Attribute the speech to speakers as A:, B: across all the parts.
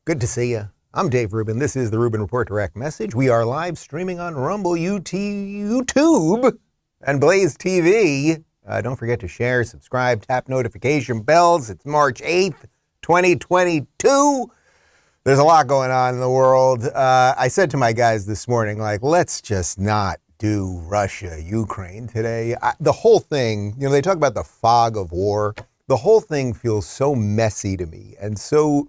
A: Good to see you. I'm Dave Rubin. This is the Rubin Report Direct Message. We are live streaming on Rumble, YouTube, and Blaze TV. Don't forget to share, subscribe, tap notification bells. It's March 8th, 2022. There's a lot going on in the world. I said to my guys this morning, let's just not do Russia, Ukraine today. The whole thing, they talk about the fog of war. The whole thing feels so messy to me and so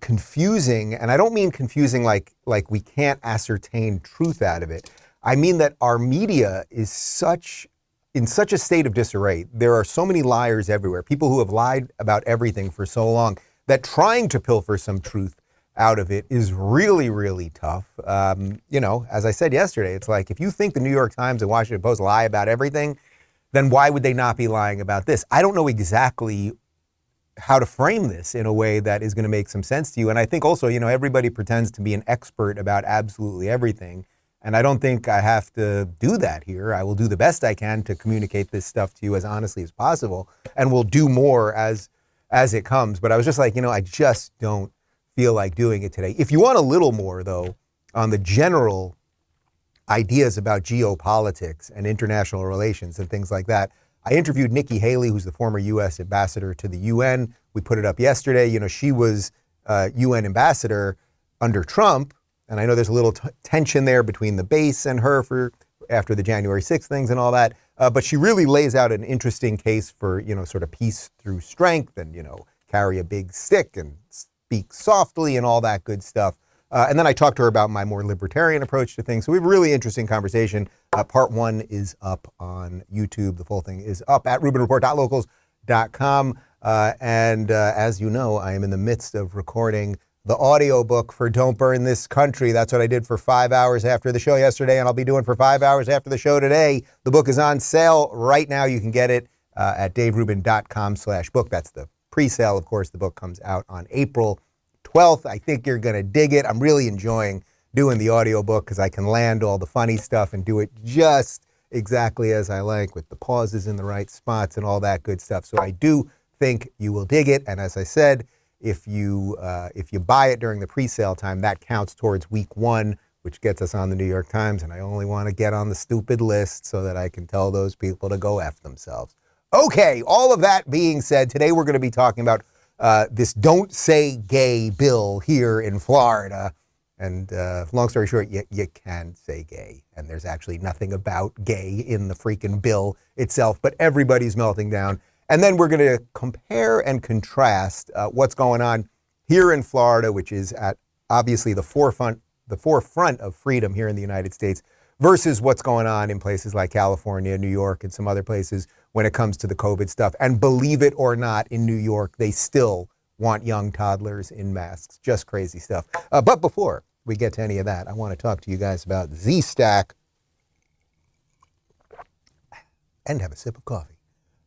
A: confusing. And I don't mean confusing like we can't ascertain truth out of it. I mean that our media is in such a state of disarray. There are so many liars everywhere, people who have lied about everything for so long, that trying to pilfer some truth out of it is really, really tough. As I said yesterday, it's like, if you think the New York Times and Washington Post lie about everything, then why would they not be lying about this? I don't know exactly how to frame this in a way that is going to make some sense to you. And I think also, everybody pretends to be an expert about absolutely everything. And I don't think I have to do that here. I will do the best I can to communicate this stuff to you as honestly as possible. And we'll do more as it comes. But I was just like, I just don't feel like doing it today. If you want a little more, though, on the general ideas about geopolitics and international relations and things like that, I interviewed Nikki Haley, who's the former U.S. ambassador to the UN. We put it up yesterday. She was UN ambassador under Trump. And I know there's a little tension there between the base and her after the January 6th things and all that. But she really lays out an interesting case for, sort of peace through strength and, carry a big stick and speak softly and all that good stuff. And then I talked to her about my more libertarian approach to things. So we have a really interesting conversation. Part one is up on YouTube. The full thing is up at rubinreport.locals.com. And as you know, I am in the midst of recording the audiobook for Don't Burn This Country. That's what I did for 5 hours after the show yesterday, and I'll be doing for 5 hours after the show today. The book is on sale right now. You can get it at daverubin.com/book. That's the pre-sale. Of course, the book comes out on April 12th. I think you're going to dig it. I'm really enjoying doing the audiobook because I can land all the funny stuff and do it just exactly as I like, with the pauses in the right spots and all that good stuff. So I do think you will dig it. And as I said, if you buy it during the pre-sale time, that counts towards week one, which gets us on the New York Times. And I only want to get on the stupid list so that I can tell those people to go F themselves. Okay, all of that being said, today we're going to be talking about this Don't Say Gay bill here in Florida. And long story short, you can say gay. And there's actually nothing about gay in the freaking bill itself, but everybody's melting down. And then we're going to compare and contrast what's going on here in Florida, which is at obviously the forefront of freedom here in the United States, versus what's going on in places like California, New York, and some other places when it comes to the COVID stuff. And believe it or not, in New York, they still want young toddlers in masks. Just crazy stuff. But before we get to any of that, I want to talk to you guys about Z-Stack and have a sip of coffee.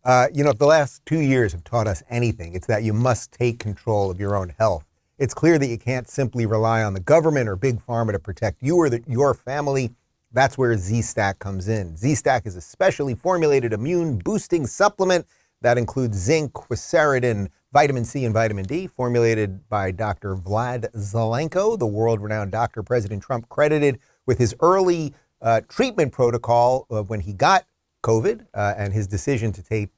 A: If the last 2 years have taught us anything, it's that you must take control of your own health. It's clear that you can't simply rely on the government or big pharma to protect you or your family. That's where Z-Stack comes in. Z-Stack is a specially formulated immune-boosting supplement that includes zinc, quercetin, vitamin C, and vitamin D, formulated by Dr. Vlad Zelenko, the world-renowned doctor President Trump credited with his early treatment protocol when he got COVID and his decision to take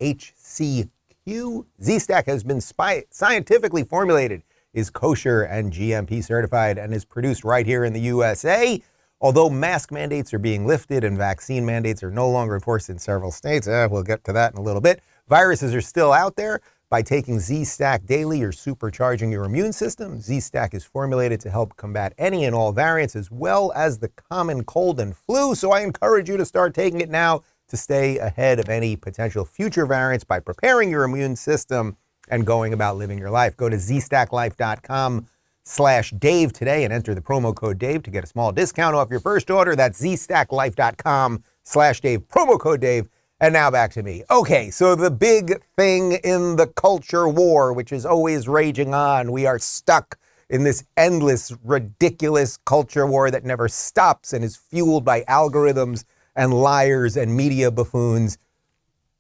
A: HCQ. Z-Stack has been scientifically formulated, is kosher and GMP certified, and is produced right here in the USA. Although mask mandates are being lifted and vaccine mandates are no longer enforced in several states, we'll get to that in a little bit, viruses are still out there. By taking Z-Stack daily, you're supercharging your immune system. Z-Stack is formulated to help combat any and all variants as well as the common cold and flu. So I encourage you to start taking it now to stay ahead of any potential future variants by preparing your immune system and going about living your life. Go to zstacklife.com/Dave today and enter the promo code Dave to get a small discount off your first order. That's zstacklife.com/Dave, promo code Dave. And now back to me. Okay, so the big thing in the culture war, which is always raging on, we are stuck in this endless, ridiculous culture war that never stops and is fueled by algorithms and liars and media buffoons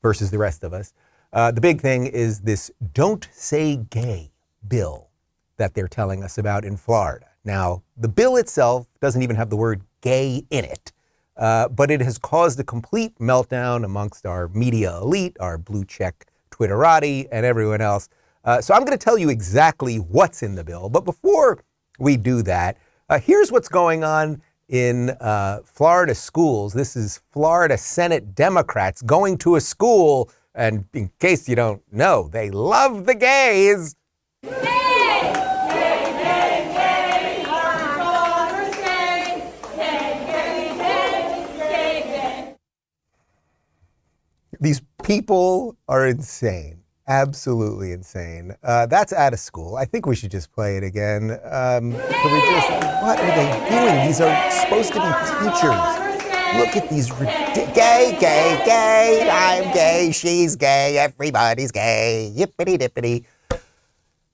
A: versus the rest of us. The big thing is this Don't Say Gay bill. that they're telling us about in Florida. Now, the bill itself doesn't even have the word gay in it, but it has caused a complete meltdown amongst our media elite, our blue check Twitterati, and everyone else. So I'm going to tell you exactly what's in the bill. But before we do that, here's what's going on in Florida schools. This is Florida Senate Democrats going to a school, and in case you don't know, they love the gays. These people are insane, absolutely insane. That's out of school. I think we should just play it again. What are they doing? These are supposed to be teachers. Look at these gay, gay, gay. I'm gay, she's gay, everybody's gay, yippity dippity.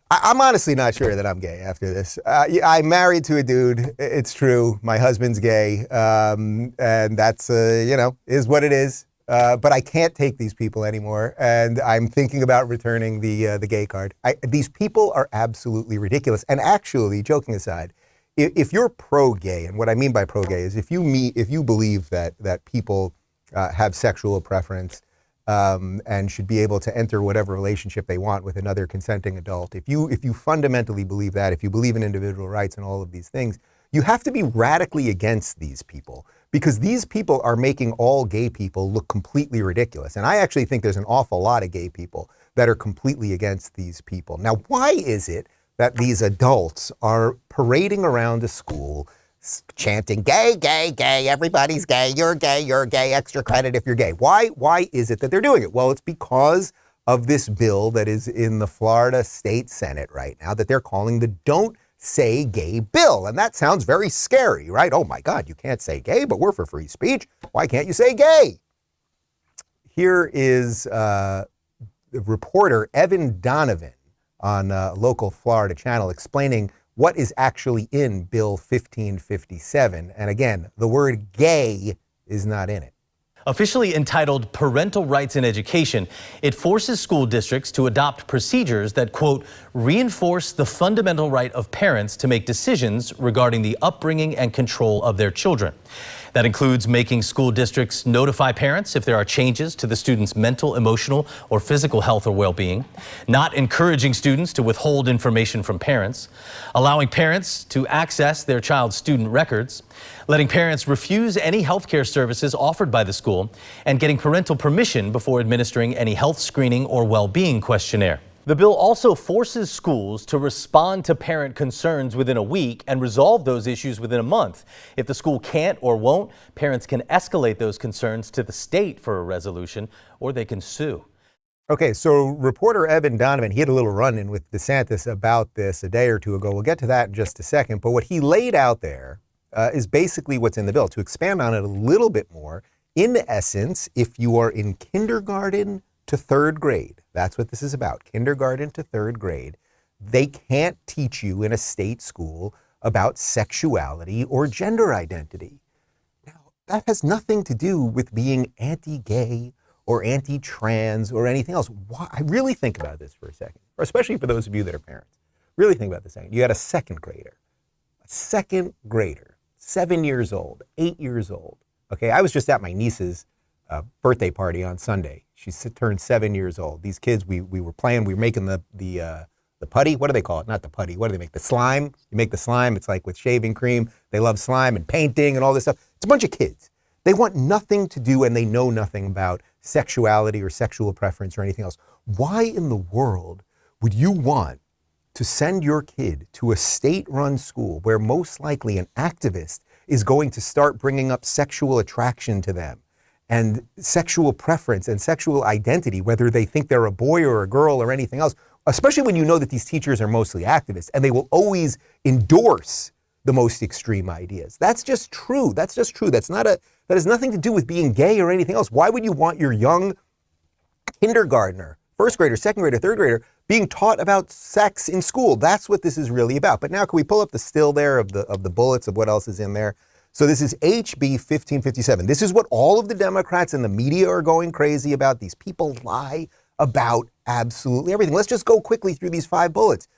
A: I'm honestly not sure that I'm gay after this. I'm married to a dude. It's true. My husband's gay. And that's, is what it is. But I can't take these people anymore, and I'm thinking about returning the gay card. These people are absolutely ridiculous. And actually, joking aside, if you're pro-gay, and what I mean by pro-gay is if you believe that people have sexual preference and should be able to enter whatever relationship they want with another consenting adult, if you fundamentally believe that, if you believe in individual rights and all of these things, you have to be radically against these people. Because these people are making all gay people look completely ridiculous. And I actually think there's an awful lot of gay people that are completely against these people. Now, why is it that these adults are parading around a school chanting, gay, gay, gay, everybody's gay, you're gay, extra credit if you're gay? Why is it that they're doing it? Well, it's because of this bill that is in the Florida State Senate right now that they're calling the Don't Say Gay bill. And that sounds very scary, right? Oh my God, you can't say gay, but we're for free speech. Why can't you say gay? Here is reporter Evan Donovan on a local Florida channel explaining what is actually in Bill 1557. And again, the word gay is not in it.
B: Officially entitled Parental Rights in Education, it forces school districts to adopt procedures that, quote, reinforce the fundamental right of parents to make decisions regarding the upbringing and control of their children. That includes making school districts notify parents if there are changes to the student's mental, emotional, or physical health or well-being, not encouraging students to withhold information from parents, allowing parents to access their child's student records, letting parents refuse any health care services offered by the school, and getting parental permission before administering any health screening or well-being questionnaire. The bill also forces schools to respond to parent concerns within a week and resolve those issues within a month. If the school can't or won't, parents can escalate those concerns to the state for a resolution, or they can sue.
A: Okay, so reporter Evan Donovan, he had a little run-in with DeSantis about this a day or two ago. We'll get to that in just a second. But what he laid out there is basically what's in the bill. To expand on it a little bit more, in essence, if you are in kindergarten to third grade, that's what this is about, kindergarten to third grade, they can't teach you in a state school about sexuality or gender identity. Now, that has nothing to do with being anti-gay or anti-trans or anything else. Why? I really think about this for a second, or especially for those of you that are parents. Really think about this second. You got a second grader, 7 years old, 8 years old. Okay, I was just at my niece's birthday party on Sunday. She turned 7 years old. These kids, we were playing, we were making the putty. What do they call it? Not the putty. What do they make? The slime. You make the slime. It's like with shaving cream. They love slime and painting and all this stuff. It's a bunch of kids. They want nothing to do and they know nothing about sexuality or sexual preference or anything else. Why in the world would you want to send your kid to a state-run school where most likely an activist is going to start bringing up sexual attraction to them and sexual preference and sexual identity, whether they think they're a boy or a girl or anything else, especially when you know that these teachers are mostly activists and they will always endorse the most extreme ideas. That's just true. That's just true. That has nothing to do with being gay or anything else. Why would you want your young kindergartner, first grader, second grader, third grader being taught about sex in school? That's what this is really about. But now can we pull up the still there of the bullets of what else is in there? So this is HB 1557. This is what all of the Democrats and the media are going crazy about. These people lie about absolutely everything. Let's just go quickly through these 5 bullets.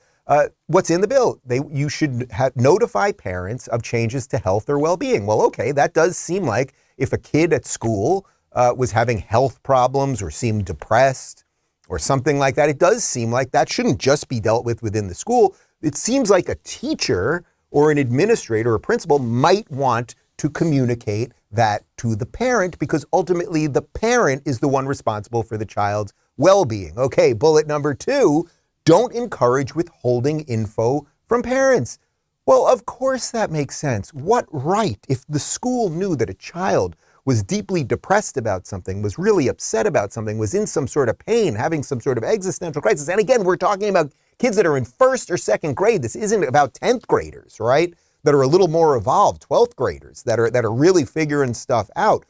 A: What's in the bill? You should notify parents of changes to health or well-being. Well, okay, that does seem like if a kid at school was having health problems or seemed depressed or something like that, it does seem like that shouldn't just be dealt with within the school. It seems like a teacher or an administrator or principal might want to communicate that to the parent, because ultimately the parent is the one responsible for the child's well-being. Okay, bullet number 2, don't encourage withholding info from parents. Well, of course that makes sense. What right, if the school knew that a child was deeply depressed about something, was really upset about something, was in some sort of pain, having some sort of existential crisis, and again, we're talking about kids that are in 1st or 2nd grade. This isn't about 10th graders, right? That are a little more evolved, 12th graders that are really figuring stuff out.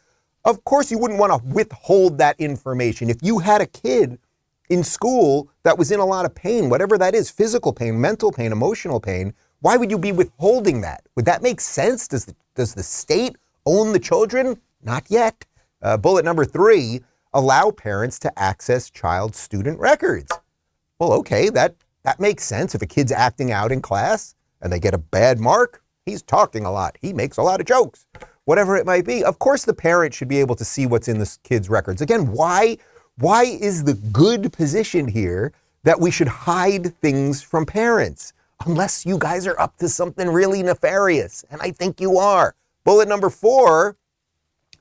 A: Of course, you wouldn't want to withhold that information. If you had a kid in school that was in a lot of pain, whatever that is, physical pain, mental pain, emotional pain, why would you be withholding that? Would that make sense? Does the state own the children? Not yet. Bullet number 3, allow parents to access child student records. Well, okay, that makes sense. If a kid's acting out in class and they get a bad mark, he's talking a lot, he makes a lot of jokes, whatever it might be. Of course, the parent should be able to see what's in this kid's records. Again, why is the good position here that we should hide things from parents? Unless you guys are up to something really nefarious, and I think you are. Bullet number 4,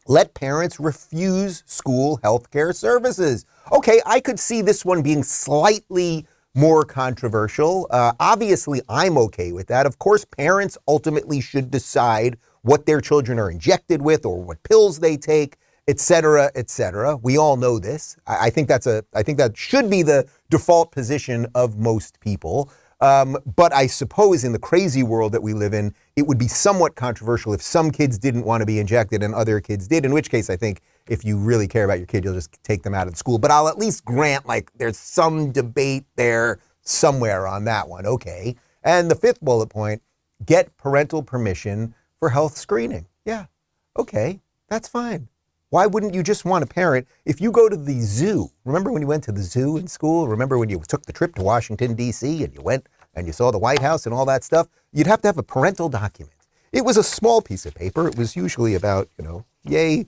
A: let parents refuse school health care services. Okay, I could see this one being slightly more controversial. Obviously, I'm okay with that. Of course, parents ultimately should decide what their children are injected with or what pills they take, et cetera, et cetera. We all know this. I think that should be the default position of most people. But I suppose in the crazy world that we live in, it would be somewhat controversial if some kids didn't want to be injected and other kids did, in which case I think if you really care about your kid, you'll just take them out of school. But I'll at least grant, like, there's some debate there somewhere on that one. Okay. And the 5th bullet point, get parental permission for health screening. Yeah. Okay. That's fine. Why wouldn't you just want a parent? If you go to the zoo, remember when you went to the zoo in school? Remember when you took the trip to Washington, D.C. and you went and you saw the White House and all that stuff? You'd have to have a parental document. It was a small piece of paper. It was usually about, yay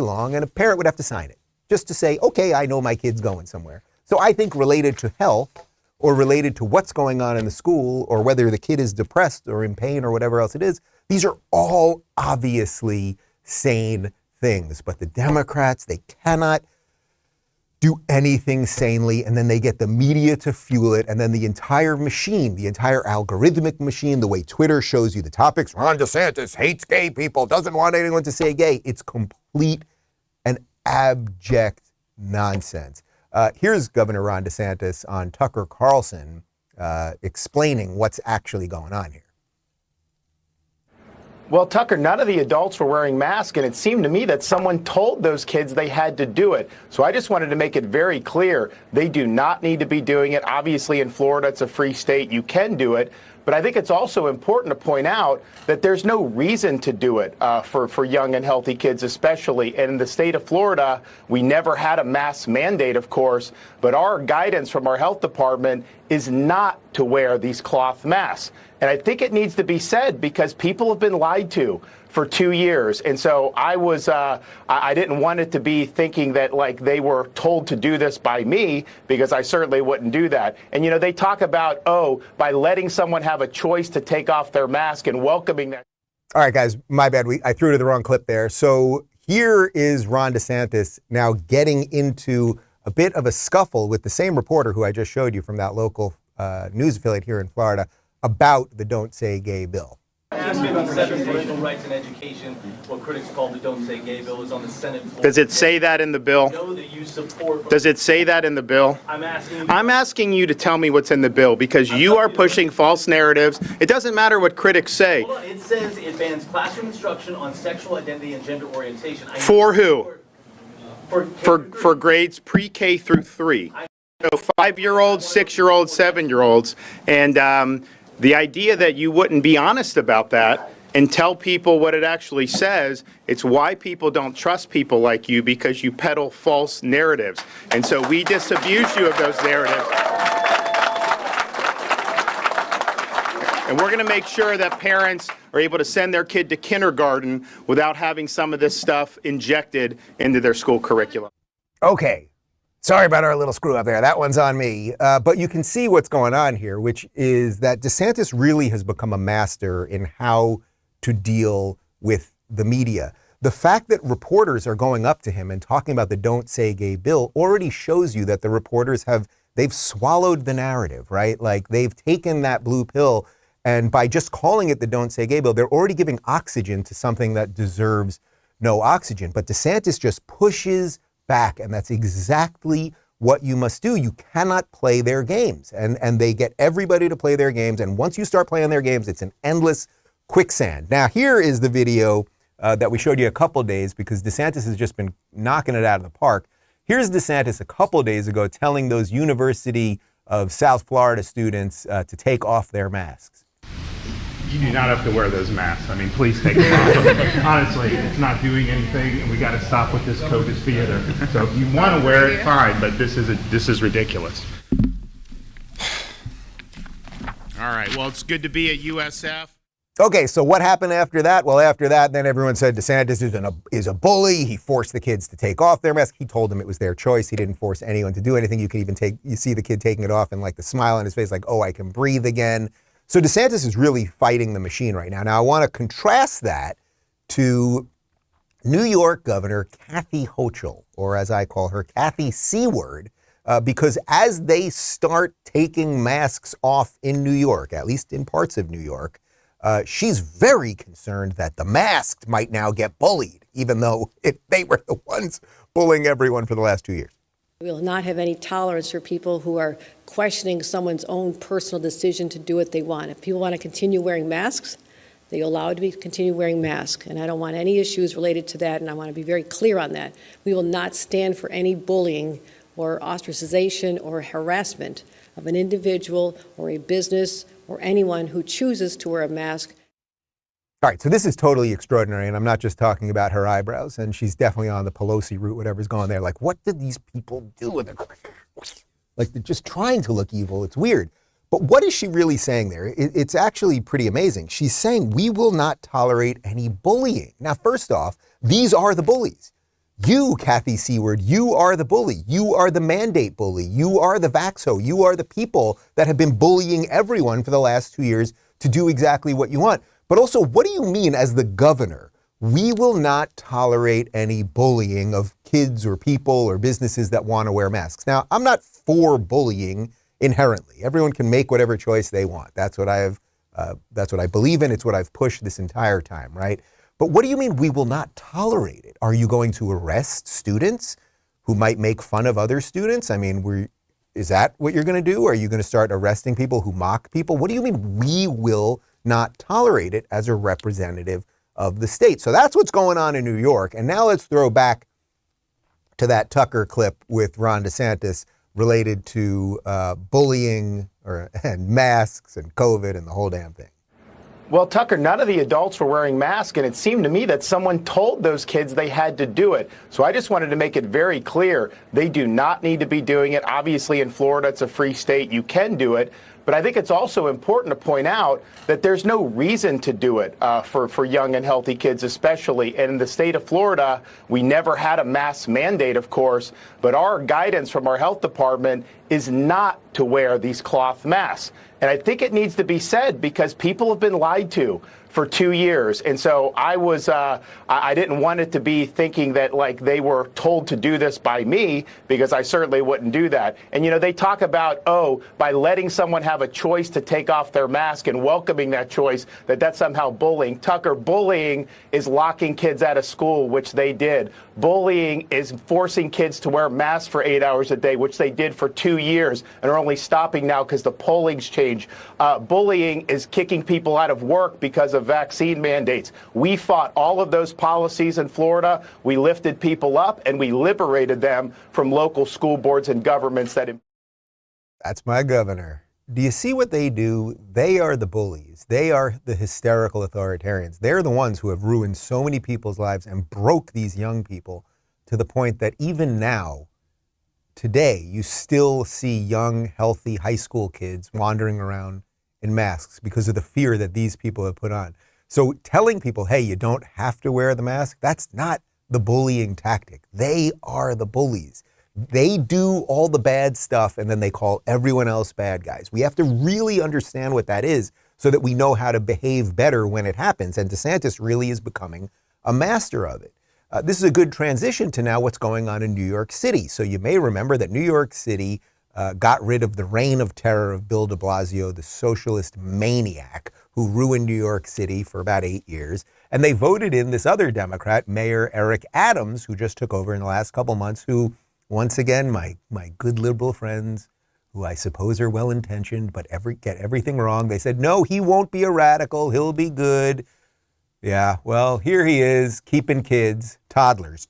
A: long, and a parent would have to sign it just to say, okay, I know my kid's going somewhere. So I think related to health or related to what's going on in the school or whether the kid is depressed or in pain or whatever else it is, these are all obviously sane things. But the Democrats, they cannot do anything sanely, and then they get the media to fuel it, and then the entire machine, the entire algorithmic machine, the way Twitter shows you the topics, Ron DeSantis hates gay people, doesn't want anyone to say gay. It's complete and abject nonsense. Here's Governor Ron DeSantis on Tucker Carlson explaining what's actually going on here.
C: Well, Tucker, none of the adults were wearing masks, and it seemed to me that someone told those kids they had to do it. So I just wanted to make it very clear they do not need to be doing it. Obviously, in Florida, it's a free state. You can do it. But I think it's also important to point out that there's no reason to do it for young and healthy kids, especially. And in the state of Florida, we never had a mask mandate, of course, but our guidance from our health department is not to wear these cloth masks. And I think it needs to be said because people have been lied to for 2 years. And so I didn't want it to be thinking that like they were told to do this by me, because I certainly wouldn't do that. And, they talk about, by letting someone have a choice to take off their mask and welcoming that.
A: All right, guys, my bad. I threw to the wrong clip there. So here is Ron DeSantis now getting into a bit of a scuffle with the same reporter who I just showed you from that local news affiliate here in Florida about the Don't Say Gay bill.
B: Asking about 7 parental rights in education, what critics call the Don't Say Gay bill, is on the Senate floor.
C: Does it say that in the bill?
B: Know that you support.
C: Does it say that in the bill?
B: I'm
C: asking you to tell me what's in the bill, because you are pushing false narratives. It doesn't matter what critics say.
B: Hold on. It says it bans classroom instruction on sexual identity and gender orientation.
C: For who?
B: For
C: grades pre-K through 3. So 5-year-olds, 6-year-olds, 7-year-olds, and the idea that you wouldn't be honest about that and tell people what it actually says, it's why people don't trust people like you, because you peddle false narratives. And so we disabuse you of those narratives. And we're going to make sure that parents are able to send their kid to kindergarten without having some of this stuff injected into their school curriculum.
A: Okay. Sorry about our little screw up there. That one's on me. But you can see what's going on here, which is that DeSantis really has become a master in how to deal with the media. The fact that reporters are going up to him and talking about the Don't Say Gay bill already shows you that the reporters they've swallowed the narrative, right? Like they've taken that blue pill, and by just calling it the Don't Say Gay bill, they're already giving oxygen to something that deserves no oxygen. But DeSantis just pushes back, and that's exactly what you must do. You cannot play their games, and they get everybody to play their games, and once you start playing their games, it's an endless quicksand. Now, here is the video that we showed you a couple days because DeSantis has just been knocking it out of the park. Here's DeSantis a couple days ago telling those University of South Florida students to take off their masks.
D: You do not have to wear those masks. I mean, please take them off. Honestly, it's not doing anything, and we got to stop with this COVID theater. So if you want to wear it, fine, but this is ridiculous.
C: All right, well, it's good to be at USF.
A: Okay, so what happened after that? Well, after that, then everyone said DeSantis is a bully. He forced the kids to take off their mask. He told them it was their choice. He didn't force anyone to do anything. You could even you see the kid taking it off and like the smile on his face, like, oh, I can breathe again. So DeSantis is really fighting the machine right now. Now, I want to contrast that to New York Governor Kathy Hochul, or as I call her, Kathy C-word, because as they start taking masks off in New York, at least in parts of New York, she's very concerned that the masked might now get bullied, even though they were the ones bullying everyone for the last 2 years.
E: We will not have any tolerance for people who are questioning someone's own personal decision to do what they want. If people want to continue wearing masks, they're allowed to continue wearing masks. And I don't want any issues related to that, and I want to be very clear on that. We will not stand for any bullying or ostracization or harassment of an individual or a business or anyone who chooses to wear a mask.
A: All right, so this is totally extraordinary, and I'm not just talking about her eyebrows, and she's definitely on the Pelosi route, whatever's going there. Like, what did these people do with it? Like, they're just trying to look evil. It's weird. But what is she really saying there? It's actually pretty amazing. She's saying we will not tolerate any bullying. Now, first off, these are the bullies. You, Kathy C-word, you are the bully. You are the mandate bully. You are the vaxxo. You are the people that have been bullying everyone for the last 2 years to do exactly what you want. But also, what do you mean as the governor? We will not tolerate any bullying of kids or people or businesses that want to wear masks. Now, I'm not for bullying inherently. Everyone can make whatever choice they want. That's what I believe in. It's what I've pushed this entire time, right? But what do you mean we will not tolerate it? Are you going to arrest students who might make fun of other students? I mean, is that what you're going to do? Are you going to start arresting people who mock people? What do you mean we will not tolerate it as a representative of the state? So that's what's going on in New York. And now let's throw back to that Tucker clip with Ron DeSantis related to bullying and masks and COVID and the whole damn thing.
C: Well, Tucker, none of the adults were wearing masks, and it seemed to me that someone told those kids they had to do it. So I just wanted to make it very clear they do not need to be doing it. Obviously, in Florida, it's a free state. You can do it. But I think it's also important to point out that there's no reason to do it for young and healthy kids, especially. And in the state of Florida, we never had a mask mandate, of course, but our guidance from our health department is not to wear these cloth masks. And I think it needs to be said because people have been lied to for 2 years. And so I didn't want it to be thinking that like they were told to do this by me, because I certainly wouldn't do that. And, you know, they talk about, by letting someone have a choice to take off their mask and welcoming that choice, that's somehow bullying. Tucker, bullying is locking kids out of school, which they did. Bullying is forcing kids to wear masks for 8 hours a day, which they did for 2 years and are only stopping now because the polling's changed. Bullying is kicking people out of work because of vaccine mandates. We fought all of those policies in Florida. We lifted people up and we liberated them from local school boards and governments that.
A: That's my governor. Do you see what they do? They are the bullies. They are the hysterical authoritarians. They're the ones who have ruined so many people's lives and broke these young people to the point that even now, today, you still see young, healthy high school kids wandering around in masks because of the fear that these people have put on. So telling people, hey, you don't have to wear the mask, that's not the bullying tactic. They are the bullies. They do all the bad stuff and then they call everyone else bad guys. We have to really understand what that is so that we know how to behave better when it happens. And DeSantis really is becoming a master of it. This is a good transition to now what's going on in New York City. So you may remember that New York City got rid of the reign of terror of Bill de Blasio, the socialist maniac who ruined New York City for about 8 years. And they voted in this other Democrat, Mayor Eric Adams, who just took over in the last couple months, who, once again, my good liberal friends, who I suppose are well-intentioned, but get everything wrong. They said, no, he won't be a radical. He'll be good. Yeah, well, here he is, keeping kids, toddlers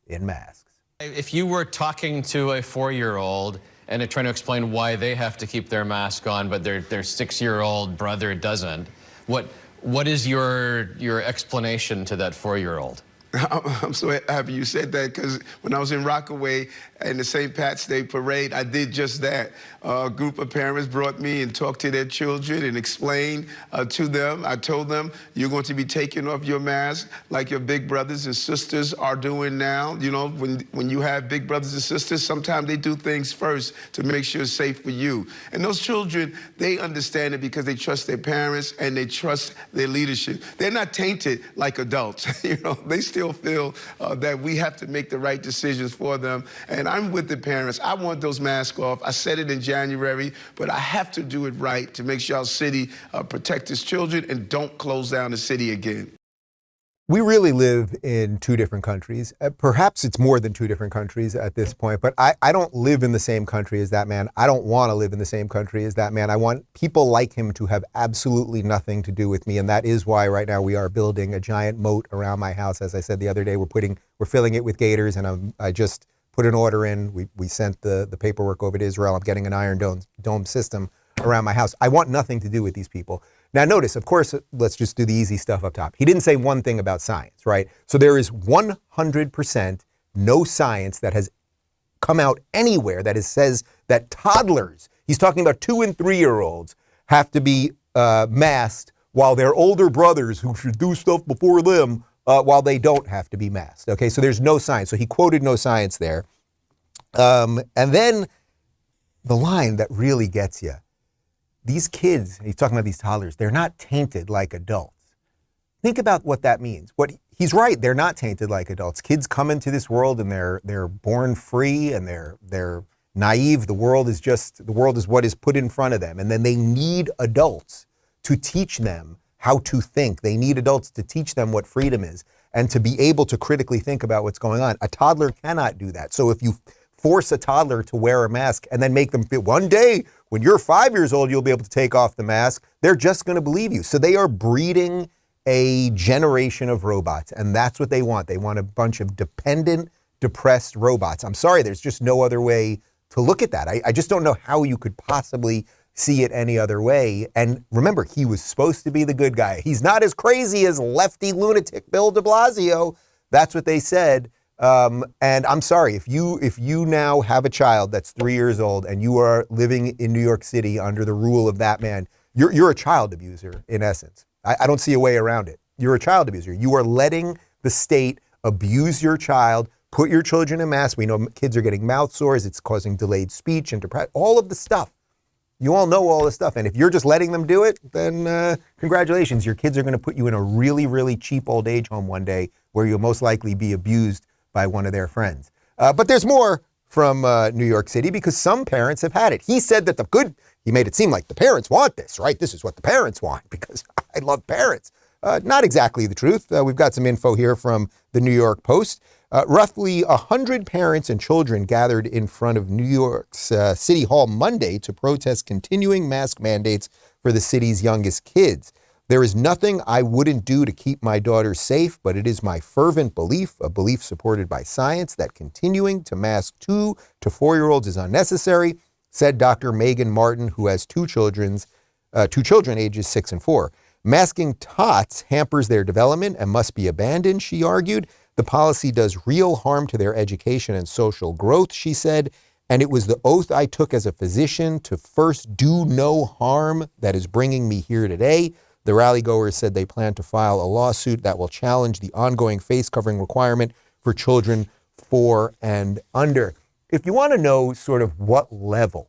A: in masks.
F: If you were talking to a 4-year-old and trying to explain why they have to keep their mask on, but their 6-year-old brother doesn't, what is your explanation to that 4-year-old?
G: I'm so happy you said that, because when I was in Rockaway in the St. Pat's Day Parade, I did just that. A group of parents brought me and talked to their children and explained to them. I told them, you're going to be taking off your mask like your big brothers and sisters are doing now. You know, when you have big brothers and sisters, sometimes they do things first to make sure it's safe for you. And those children, they understand it because they trust their parents and they trust their leadership. They're not tainted like adults. You know, they still feel that we have to make the right decisions for them. And I'm with the parents. I want those masks off. I said it in January, but I have to do it right to make sure our city protect its children and don't close down the city again.
A: We really live in two different countries. Perhaps it's more than two different countries at this point, but I don't live in the same country as that man. I don't want to live in the same country as that man. I want people like him to have absolutely nothing to do with me, and that is why right now we are building a giant moat around my house. As I said the other day, we're filling it with gators, and I just put an order in. We sent the paperwork over to Israel. I'm getting an Iron Dome system around my house. I want nothing to do with these people. Now notice, of course, let's just do the easy stuff up top. He didn't say one thing about science, right? So there is 100% no science that has come out anywhere that says that toddlers, he's talking about 2- and 3-year-olds, have to be masked while their older brothers who should do stuff before them, while they don't have to be masked. Okay, so there's no science. So he quoted no science there. And then the line that really gets you. These kids, he's talking about these toddlers, they're not tainted like adults. Think about what that means. He's right, they're not tainted like adults. Kids come into this world and they're born free and they're naive. The world is what is put in front of them. And then they need adults to teach them how to think. They need adults to teach them what freedom is and to be able to critically think about what's going on. A toddler cannot do that. So if you force a toddler to wear a mask and then make them feel one day when you're 5 years old, you'll be able to take off the mask, they're just going to believe you. So they are breeding a generation of robots, and that's what they want. They want a bunch of dependent, depressed robots. I'm sorry, there's just no other way to look at that. I just don't know how you could possibly see it any other way. And remember, he was supposed to be the good guy. He's not as crazy as lefty lunatic Bill de Blasio. That's what they said. And I'm sorry, if you now have a child that's 3 years old and you are living in New York City under the rule of that man, you're a child abuser in essence. I don't see a way around it. You're a child abuser. You are letting the state abuse your child, put your children in masks. We know kids are getting mouth sores. It's causing delayed speech and depression, all of the stuff. You all know all this stuff. And if you're just letting them do it, then congratulations. Your kids are going to put you in a really, really cheap old age home one day where you'll most likely be abused by one of their friends. But there's more from New York City because some parents have had it. He said that he made it seem like the parents want this, right? This is what the parents want because I love parents. Not exactly the truth. We've got some info here from the New York Post. Roughly 100 parents and children gathered in front of New York's City Hall Monday to protest continuing mask mandates for the city's youngest kids. There is nothing I wouldn't do to keep my daughter safe, but it is my fervent belief, a belief supported by science, that continuing to mask 2- to 4-year-olds is unnecessary, said Dr. Megan Martin, who has two children ages 6 and 4. Masking tots hampers their development and must be abandoned, she argued. The policy does real harm to their education and social growth, she said, And it was the oath I took as a physician to first do no harm that is bringing me here today. The rally goers said they plan to file a lawsuit that will challenge the ongoing face covering requirement for children 4 and under. If you want to know sort of what level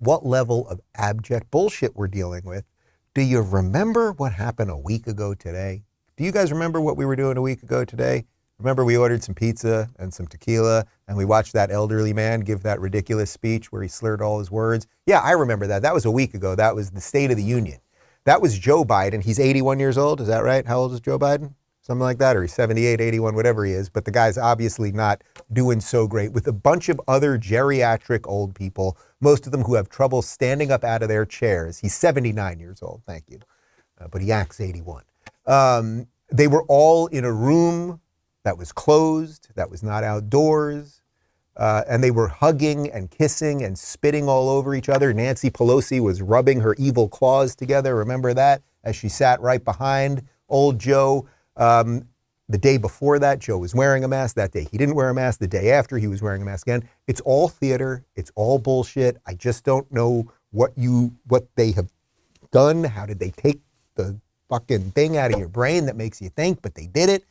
A: of abject bullshit we're dealing with, do you remember what happened a week ago today? Do you guys remember what we were doing a week ago today? Remember we ordered some pizza and some tequila and we watched that elderly man give that ridiculous speech where he slurred all his words? Yeah, I remember that. That was a week ago. That was the State of the Union. That was Joe Biden. He's 81 years old. Is that right? How old is Joe Biden? Something like that, or he's 78, 81, whatever he is. But the guy's obviously not doing so great with a bunch of other geriatric old people, most of them who have trouble standing up out of their chairs. He's 79 years old, thank you. But he acts 81. They were all in a room that was closed, that was not outdoors, and they were hugging and kissing and spitting all over each other. Nancy Pelosi was rubbing her evil claws together, remember that, as she sat right behind old Joe. The day before that, Joe was wearing a mask. That day, he didn't wear a mask. The day after, he was wearing a mask again. It's all theater. It's all bullshit. I just don't know what they have done. How did they take the fucking thing out of your brain that makes you think? But they did it.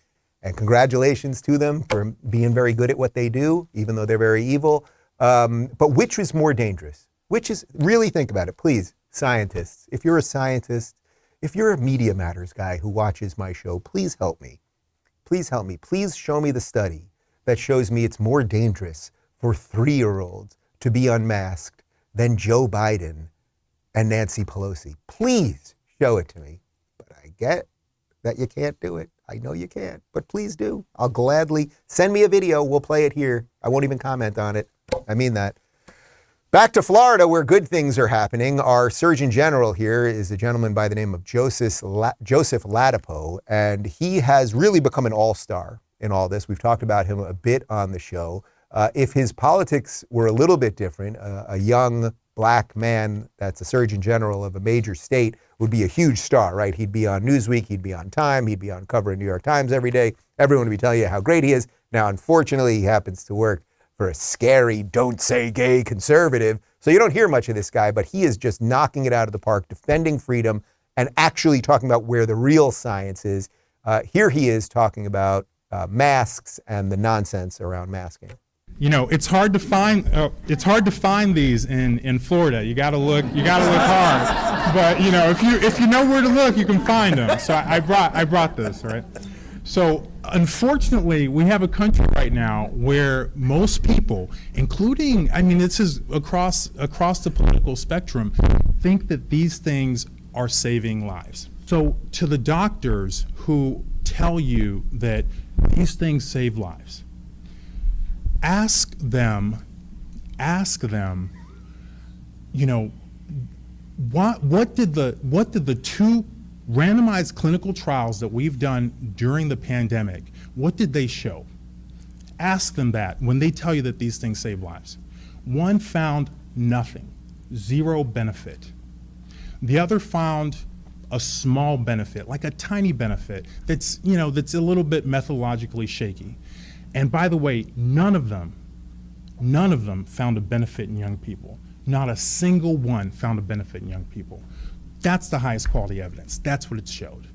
A: And congratulations to them for being very good at what they do, even though they're very evil. But which is more dangerous? Really think about it, please, scientists. If you're a scientist, if you're a Media Matters guy who watches my show, please help me. Please help me. Please show me the study that shows me it's more dangerous for 3-year-olds to be unmasked than Joe Biden and Nancy Pelosi. Please show it to me. But I get that you can't do it. I know you can't, but please do. I'll gladly send me a video. We'll play it here. I won't even comment on it. I mean that. Back to Florida, where good things are happening. Our Surgeon General here is a gentleman by the name of Joseph Ladapo, and he has really become an all-star in all this. We've talked about him a bit on the show. If his politics were a little bit different, a young black man that's a Surgeon General of a major state would be a huge star, right? He'd be on Newsweek, he'd be on Time, he'd be on cover of New York Times every day. Everyone would be telling you how great he is. Now, unfortunately, he happens to work for a scary, don't say gay conservative. So you don't hear much of this guy, but he is just knocking it out of the park, defending freedom and actually talking about where the real science is. Here he is talking about masks and the nonsense around masking.
H: You know, it's hard to find these in Florida. You got to look hard. But you know, if you know where to look, you can find them. So I brought this, right? So unfortunately, we have a country right now where most people, including, I mean, this is across the political spectrum, think that these things are saving lives. So to the doctors who tell you that these things save lives, ask them, you know, what did the 2 randomized clinical trials that we've done during the pandemic, what did they show? Ask them that when they tell you that these things save lives. One found nothing, 0 benefit. The other found a small benefit, like a tiny benefit that's a little bit methodologically shaky. And by the way, none of them found a benefit in young people. Not a single one found a benefit in young people. That's the highest quality evidence. That's what it showed.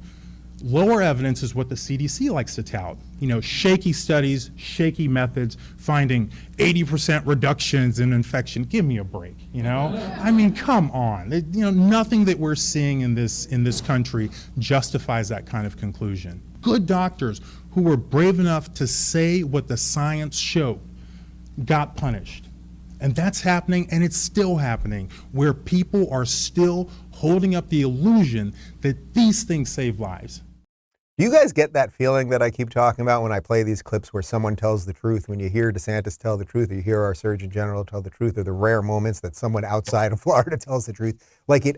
H: Lower evidence is what the CDC likes to tout. You know, shaky studies, shaky methods, finding 80% reductions in infection. Give me a break, you know? I mean, come on. You know, nothing that we're seeing in this country justifies that kind of conclusion. Good doctors who were brave enough to say what the science showed got punished. And that's happening, and it's still happening, where people are still holding up the illusion that these things save lives.
A: Do you guys get that feeling that I keep talking about when I play these clips where someone tells the truth? When you hear DeSantis tell the truth, or you hear our Surgeon General tell the truth, or the rare moments that someone outside of Florida tells the truth, like it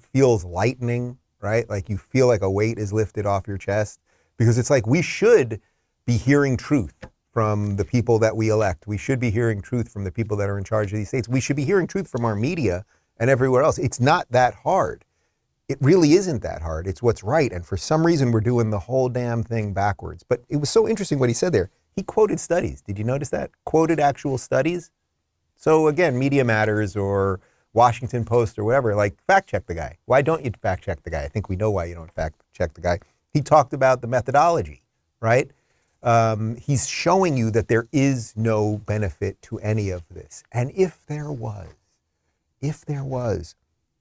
A: feels lightening, right? Like you feel like a weight is lifted off your chest, because it's like we should be hearing truth from the people that we elect. We should be hearing truth from the people that are in charge of these states. We should be hearing truth from our media and everywhere else. It's not that hard. It really isn't that hard. It's what's right. And for some reason, we're doing the whole damn thing backwards. But it was so interesting what he said there. He quoted studies. Did you notice that? Quoted actual studies. So again, Media Matters or Washington Post or whatever, like, fact check the guy. Why don't you fact check the guy? I think we know why you don't fact check the guy. He talked about the methodology, right? He's showing you that there is no benefit to any of this. And if there was,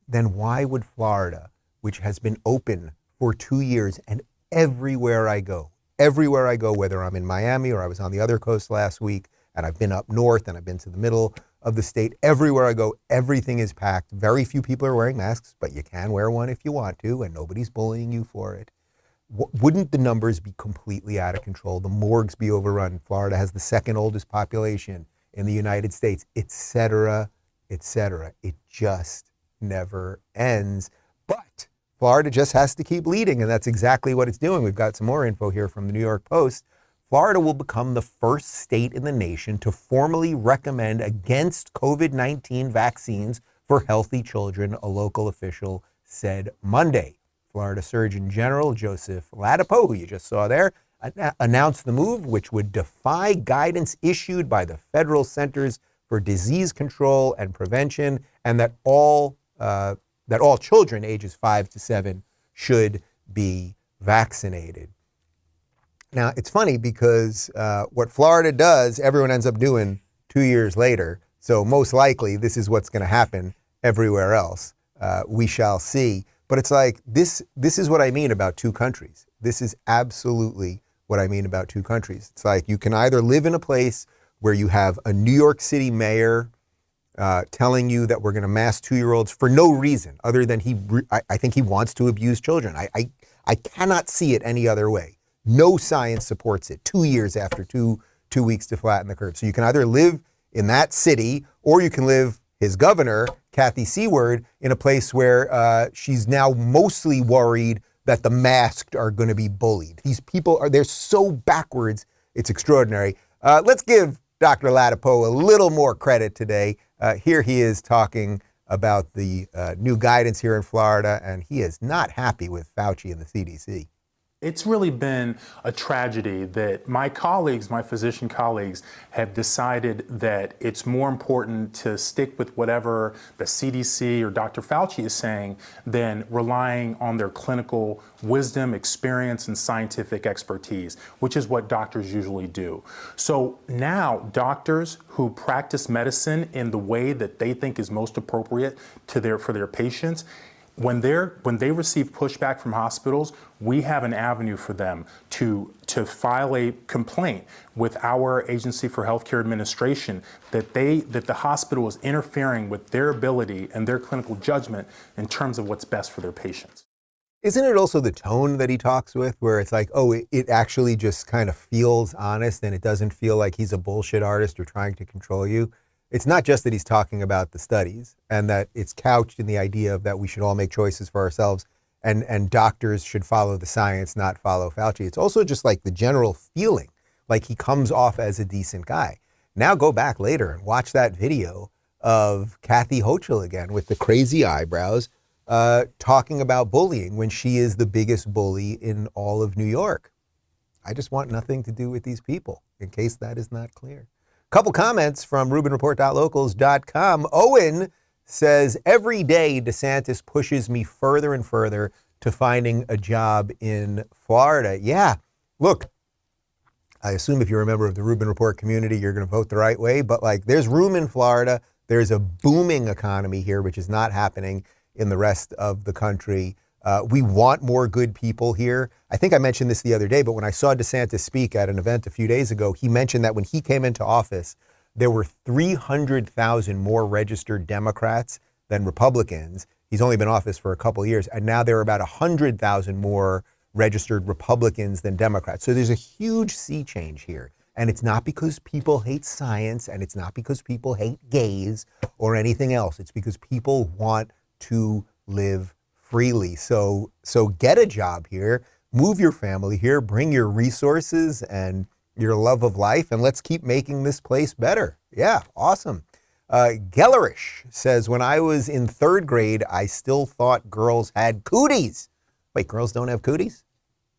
A: then why would Florida, which has been open for 2 years, and everywhere I go, whether I'm in Miami or I was on the other coast last week, and I've been up north and I've been to the middle of the state, everywhere I go, everything is packed. Very few people are wearing masks, but you can wear one if you want to, and nobody's bullying you for it. Wouldn't the numbers be completely out of control? The morgues be overrun? Florida has the second oldest population in the United States, et cetera, et cetera. It just never ends. But Florida just has to keep leading, and that's exactly what it's doing. We've got some more info here from the New York Post. Florida will become the first state in the nation to formally recommend against COVID-19 vaccines for healthy children, a local official said Monday. Florida Surgeon General Joseph Ladapo, who you just saw there, announced the move, which would defy guidance issued by the Federal Centers for Disease Control and Prevention, and that all children ages 5 to 7 should be vaccinated. Now, it's funny because what Florida does, everyone ends up doing 2 years later. So most likely, this is what's going to happen everywhere else. We shall see. But it's like, this is what I mean about two countries. This is absolutely what I mean about two countries. It's like you can either live in a place where you have a New York City mayor telling you that we're going to mask 2-year-olds for no reason other than I think he wants to abuse children. I cannot see it any other way. No science supports it 2 years after two weeks to flatten the curve. So you can either live in that city or you can live, his governor, Kathy Hochul, in a place where she's now mostly worried that the masked are going to be bullied. These people they're so backwards, it's extraordinary. Let's give Dr. Ladapo a little more credit today. Here he is talking about the new guidance here in Florida, and he is not happy with Fauci and the CDC.
I: It's really been a tragedy that my colleagues, my physician colleagues, have decided that it's more important to stick with whatever the CDC or Dr. Fauci is saying than relying on their clinical wisdom, experience, and scientific expertise, which is what doctors usually do. So now doctors who practice medicine in the way that they think is most appropriate for their patients, when they receive pushback from hospitals, we have an avenue for them to file a complaint with our Agency for Healthcare Administration that the hospital is interfering with their ability and their clinical judgment in terms of what's best for their patients.
A: Isn't it also the tone that he talks with, where it's like, oh, it actually just kind of feels honest and it doesn't feel like he's a bullshit artist or trying to control you? It's not just that he's talking about the studies and that it's couched in the idea of that we should all make choices for ourselves and doctors should follow the science, not follow Fauci. It's also just like the general feeling like he comes off as a decent guy. Now go back later and watch that video of Kathy Hochul again with the crazy eyebrows talking about bullying when she is the biggest bully in all of New York. I just want nothing to do with these people, in case that is not clear. Couple comments from RubinReport.locals.com. Owen says, every day DeSantis pushes me further and further to finding a job in Florida. Yeah, look, I assume if you're a member of the Rubin Report community, you're going to vote the right way. But like, there's room in Florida. There's a booming economy here, which is not happening in the rest of the country. We want more good people here. I think I mentioned this the other day, but when I saw DeSantis speak at an event a few days ago, he mentioned that when he came into office, there were 300,000 more registered Democrats than Republicans. He's only been in office for a couple of years, and now there are about 100,000 more registered Republicans than Democrats. So there's a huge sea change here. And it's not because people hate science, and it's not because people hate gays or anything else. It's because people want to live freely. So get a job here, move your family here, bring your resources and your love of life, and let's keep making this place better. Yeah, awesome. Gellerish says, when I was in 3rd grade, I still thought girls had cooties. Wait, girls don't have cooties?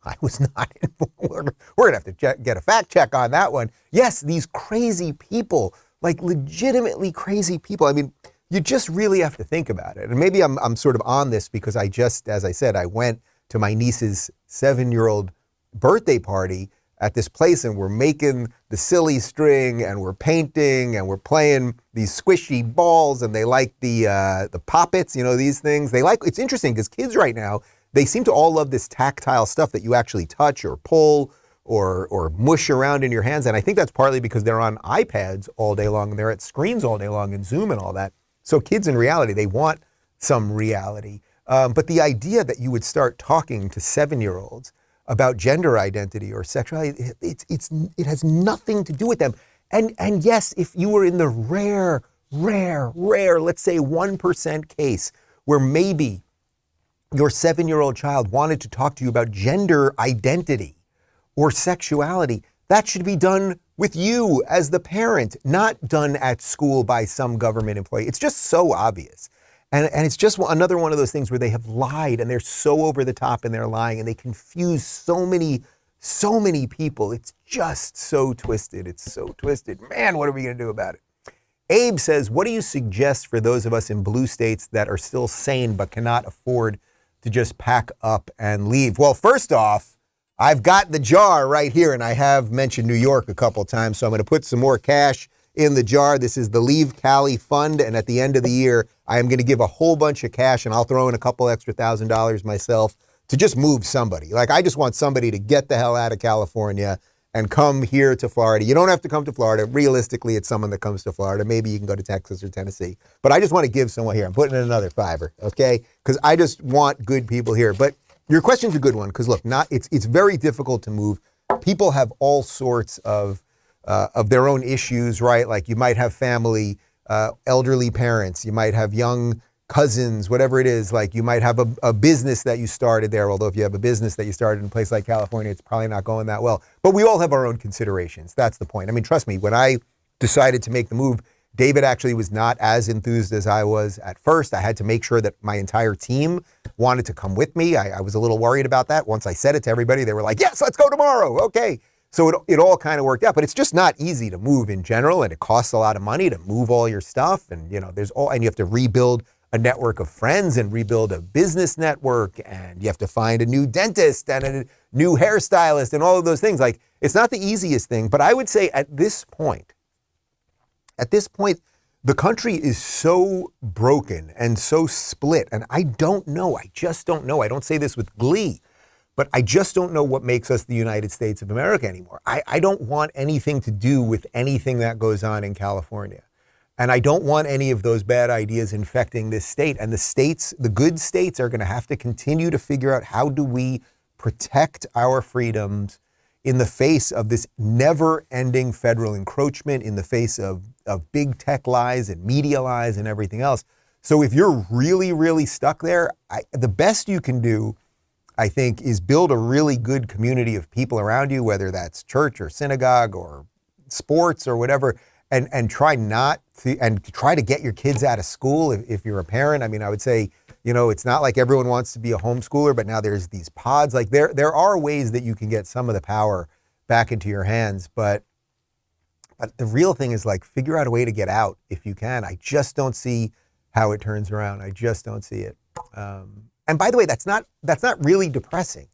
A: I was not informed. We're going to have to get a fact check on that one. Yes, these crazy people like legitimately crazy people. I mean, you just really have to think about it. And maybe I'm sort of on this because I just, as I said, I went to my niece's 7-year-old birthday party at this place, and we're making the silly string, and we're painting, and we're playing these squishy balls, and they like the poppets, you know, these things. They like, it's interesting because kids right now, they seem to all love this tactile stuff that you actually touch or pull or mush around in your hands. And I think that's partly because they're on iPads all day long, and they're at screens all day long, and Zoom and all that. So kids in reality, they want some reality. But the idea that you would start talking to 7-year-olds about gender identity or sexuality, it has nothing to do with them. And yes, if you were in the rare, let's say 1% case where maybe your 7-year-old child wanted to talk to you about gender identity or sexuality, that should be done with you as the parent, not done at school by some government employee. It's just so obvious. And it's just another one of those things where they have lied, and they're so over the top in their lying, and they confuse so many people. It's just so twisted. It's so twisted. Man, what are we going to do about it? Abe says, what do you suggest for those of us in blue states that are still sane but cannot afford to just pack up and leave? Well, first off, I've got the jar right here, and I have mentioned New York a couple times, so I'm going to put some more cash in the jar. This is the Leave Cali Fund, and at the end of the year, I am going to give a whole bunch of cash, and I'll throw in a couple extra $1,000 myself to just move somebody. Like, I just want somebody to get the hell out of California and come here to Florida. You don't have to come to Florida. Realistically, it's someone that comes to Florida. Maybe you can go to Texas or Tennessee. But I just want to give someone here. I'm putting in another $5, okay? Because I just want good people here. But your question's a good one, because look, it's very difficult to move. People have all sorts of their own issues, right? Like, you might have family, elderly parents, you might have young cousins, whatever it is. Like, you might have a business that you started there, although if you have a business that you started in a place like California, it's probably not going that well. But we all have our own considerations. That's the point. I mean, trust me, when I decided to make the move, David actually was not as enthused as I was at first. I had to make sure that my entire team wanted to come with me. I was a little worried about that. Once I said it to everybody, they were like, yes, let's go tomorrow. Okay. So it all kind of worked out, but it's just not easy to move in general, and it costs a lot of money to move all your stuff, and you have to rebuild a network of friends and rebuild a business network, and you have to find a new dentist and a new hairstylist and all of those things. Like, it's not the easiest thing, but I would say at this point, the country is so broken and so split, and I just don't know. I don't say this with glee, but I just don't know what makes us the United States of America anymore. I don't want anything to do with anything that goes on in California. And I don't want any of those bad ideas infecting this state. And the good states are going to have to continue to figure out, how do we protect our freedoms in the face of this never-ending federal encroachment, in the face of big tech lies and media lies and everything else. So if you're really, really stuck there, the best you can do, I think, is build a really good community of people around you, whether that's church or synagogue or sports or whatever, and try to get your kids out of school if you're a parent. I mean, I would say, it's not like everyone wants to be a homeschooler, but now there's these pods. Like, there are ways that you can get some of the power back into your hands, but the real thing is, like, figure out a way to get out if you can. I just don't see how it turns around. I just don't see it. And by the way, that's not really depressing.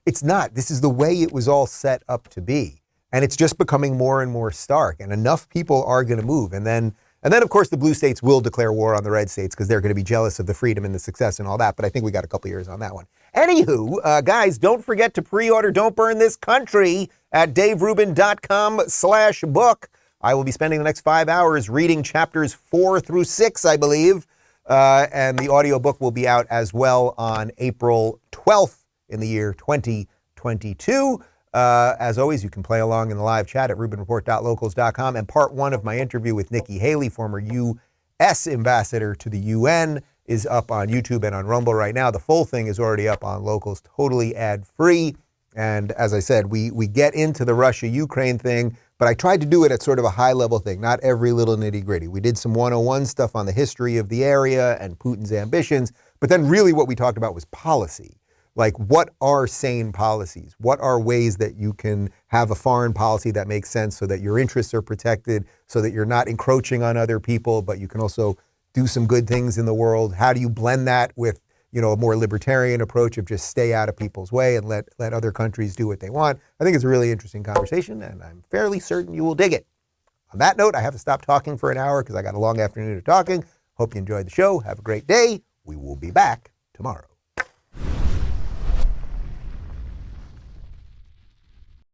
A: It's not. This is the way it was all set up to be. And it's just becoming more and more stark. And enough people are going to move. And then, of course, the blue states will declare war on the red states because they're going to be jealous of the freedom and the success and all that. But I think we got a couple years on that one. Anywho, guys, don't forget to pre-order Don't Burn This Country at daverubin.com/book. I will be spending the next 5 hours reading chapters 4 through 6, I believe. And the audiobook will be out as well on April 12th in the year 2022. As always, you can play along in the live chat at rubinreport.locals.com. And part 1 of my interview with Nikki Haley, former U.S. ambassador to the UN, is up on YouTube and on Rumble right now. The full thing is already up on Locals, totally ad-free. And as I said, we get into the Russia-Ukraine thing, but I tried to do it at sort of a high-level thing, not every little nitty-gritty. We did some 101 stuff on the history of the area and Putin's ambitions, but then really what we talked about was policy. Like, what are sane policies? What are ways that you can have a foreign policy that makes sense so that your interests are protected, so that you're not encroaching on other people, but you can also do some good things in the world? How do you blend that with, a more libertarian approach of just stay out of people's way and let other countries do what they want? I think it's a really interesting conversation, and I'm fairly certain you will dig it. On that note, I have to stop talking for an hour because I got a long afternoon of talking. Hope you enjoyed the show. Have a great day. We will be back tomorrow.